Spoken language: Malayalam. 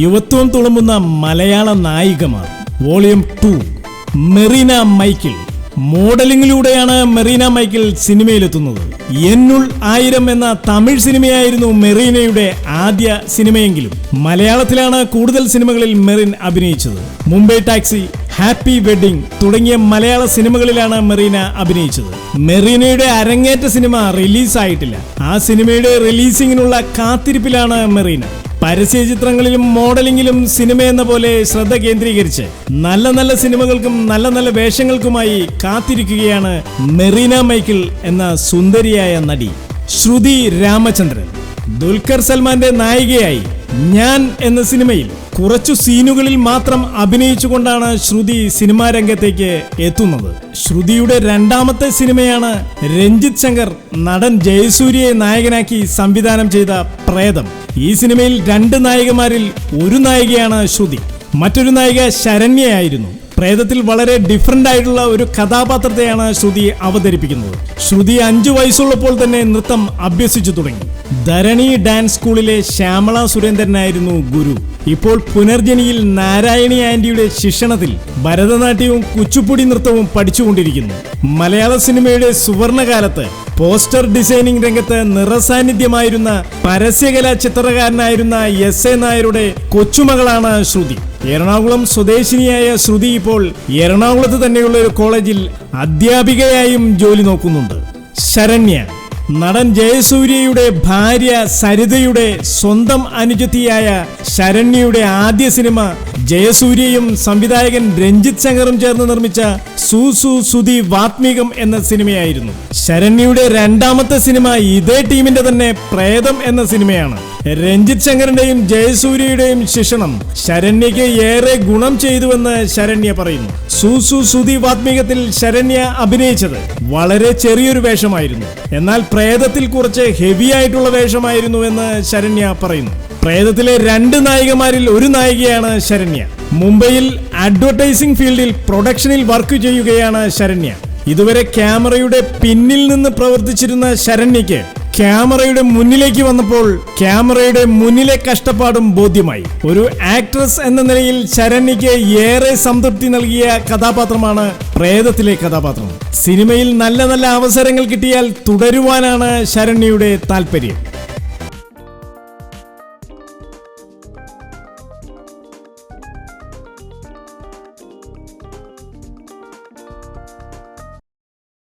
യുവത്വം തുളുമ്പുന്ന മലയാള നായികമാർ വോളിയം 2. മെറീന മൈക്കിൾ. മോഡലിംഗിലൂടെയാണ് മെറീന മൈക്കിൾ സിനിമയിലെത്തുന്നത്. എന്നുൾ ആയിരം എന്ന തമിഴ് സിനിമയായിരുന്നു മെറീനയുടെ ആദ്യ സിനിമയെങ്കിലും മലയാളത്തിലാണ് കൂടുതൽ സിനിമകളിൽ മെറിൻ അഭിനയിച്ചത്. മുംബൈ ടാക്സി, ഹാപ്പി വെഡിങ് തുടങ്ങിയ മലയാള സിനിമകളിലാണ് മെറീന അഭിനയിച്ചത്. മെറീനയുടെ അരങ്ങേറ്റ സിനിമ റിലീസായിട്ടില്ല. ആ സിനിമയുടെ റിലീസിങ്ങിനുള്ള കാത്തിരിപ്പിലാണ് മെറീന. പരസ്യ ചിത്രങ്ങളിലും മോഡലിംഗിലും സിനിമ എന്ന പോലെ ശ്രദ്ധ കേന്ദ്രീകരിച്ച് നല്ല നല്ല സിനിമകൾക്കും നല്ല നല്ല വേഷങ്ങൾക്കുമായി കാത്തിരിക്കുകയാണ് മെറീന മൈക്കിൾ എന്ന സുന്ദരിയായ നടി. ശ്രുതി രാമചന്ദ്രൻ. ദുൽഖർ സൽമാന്റെ നായികയായി ഞാൻ എന്ന സിനിമയിൽ കുറച്ചു സീനുകളിൽ മാത്രം അഭിനയിച്ചുകൊണ്ടാണ് ശ്രുതി സിനിമാ രംഗത്തേക്ക് എത്തുന്നത്. ശ്രുതിയുടെ രണ്ടാമത്തെ സിനിമയാണ് രഞ്ജിത്ത് ശങ്കർ നടൻ ജയസൂര്യയെ നായകനാക്കി സംവിധാനം ചെയ്ത പ്രേതം. ഈ സിനിമയിൽ 2 നായികമാരിൽ ഒരു നായികയാണ് ശ്രുതി. മറ്റൊരു നായിക ശരണ്യയായിരുന്നു. പ്രേതത്തിൽ വളരെ ഡിഫറന്റ് ആയിട്ടുള്ള ഒരു കഥാപാത്രത്തെയാണ് ശ്രുതി അവതരിപ്പിക്കുന്നത്. ശ്രുതി 5 വയസ്സുള്ളപ്പോൾ തന്നെ നൃത്തം അഭ്യസിച്ചു തുടങ്ങി. ധരണി ഡാൻസ് സ്കൂളിലെ ശ്യാമള സുരേന്ദ്രനായിരുന്നു ഗുരു. ഇപ്പോൾ പുനർജനിയിൽ നാരായണി ആന്റിയുടെ ശിക്ഷണത്തിൽ ഭരതനാട്യവും കുച്ചുപ്പുടി നൃത്തവും പഠിച്ചുകൊണ്ടിരിക്കുന്നു. മലയാള സിനിമയുടെ സുവർണകാലത്ത് പോസ്റ്റർ ഡിസൈനിങ് രംഗത്ത് നിറസാന്നിധ്യമായിരുന്ന പരസ്യകലാ ചിത്രകാരനായിരുന്ന എസ്.എ. നായരുടെ കൊച്ചുമകളാണ് ശ്രുതി. എറണാകുളം സ്വദേശിനിയായ ശ്രുതി ഇപ്പോൾ എറണാകുളത്ത് തന്നെയുള്ള ഒരു കോളേജിൽ അധ്യാപികയായും ജോലി നോക്കുന്നുണ്ട്. ശരണ്യ. നടൻ ജയസൂര്യയുടെ ഭാര്യ സരിതയുടെ സ്വന്തം അനുജത്തിയായ ശരണ്യയുടെ ആദ്യ സിനിമ ജയസൂര്യയും സംവിധായകൻ രഞ്ജിത്ത് ശങ്കറും ചേർന്ന് നിർമ്മിച്ച സുധി വാത്മീകം എന്ന സിനിമയായിരുന്നു. ശരണ്യയുടെ രണ്ടാമത്തെ സിനിമ ഇതേ ടീമിന്റെ തന്നെ പ്രേതം എന്ന സിനിമയാണ്. രഞ്ജിത്ത് ശങ്കറിന്റെയും ജയസൂര്യയുടെയും ശിക്ഷണം ശരണ്യയ്ക്ക് ഏറെ ഗുണം ചെയ്തുവെന്ന് ശരണ്യ പറയുന്നു. സുധി വാത്മീകത്തിൽ ശരണ്യ അഭിനയിച്ചത് വളരെ ചെറിയൊരു വേഷമായിരുന്നു. എന്നാൽ പ്രേതത്തിൽ കുറച്ച് ഹെവി ആയിട്ടുള്ള വേഷമായിരുന്നു എന്ന് ശരണ്യ പറയുന്നു. പ്രേതത്തിലെ 2 നായികമാരിൽ ഒരു നായികയാണ് ശരണ്യ. മുംബൈയിൽ അഡ്വർടൈസിംഗ് ഫീൽഡിൽ പ്രൊഡക്ഷനിൽ വർക്ക് ചെയ്യുകയാണ് ശരണ്യ. ഇതുവരെ ക്യാമറയുടെ പിന്നിൽ നിന്ന് പ്രവർത്തിച്ചിരുന്ന ശരണ്യയ്ക്ക് ക്യാമറയുടെ മുന്നിലേക്ക് വന്നപ്പോൾ ക്യാമറയുടെ മുന്നിലെ കഷ്ടപ്പാടും ബോധ്യമായി. ഒരു ആക്ട്രസ് എന്ന നിലയിൽ ശരണ്യയ്ക്ക് ഏറെ സംതൃപ്തി നൽകിയ കഥാപാത്രമാണ് പ്രേതത്തിലെ കഥാപാത്രം. സിനിമയിൽ നല്ല നല്ല അവസരങ്ങൾ കിട്ടിയാൽ തുടരുവാനാണ് ശരണ്യയുടെ താല്പര്യം.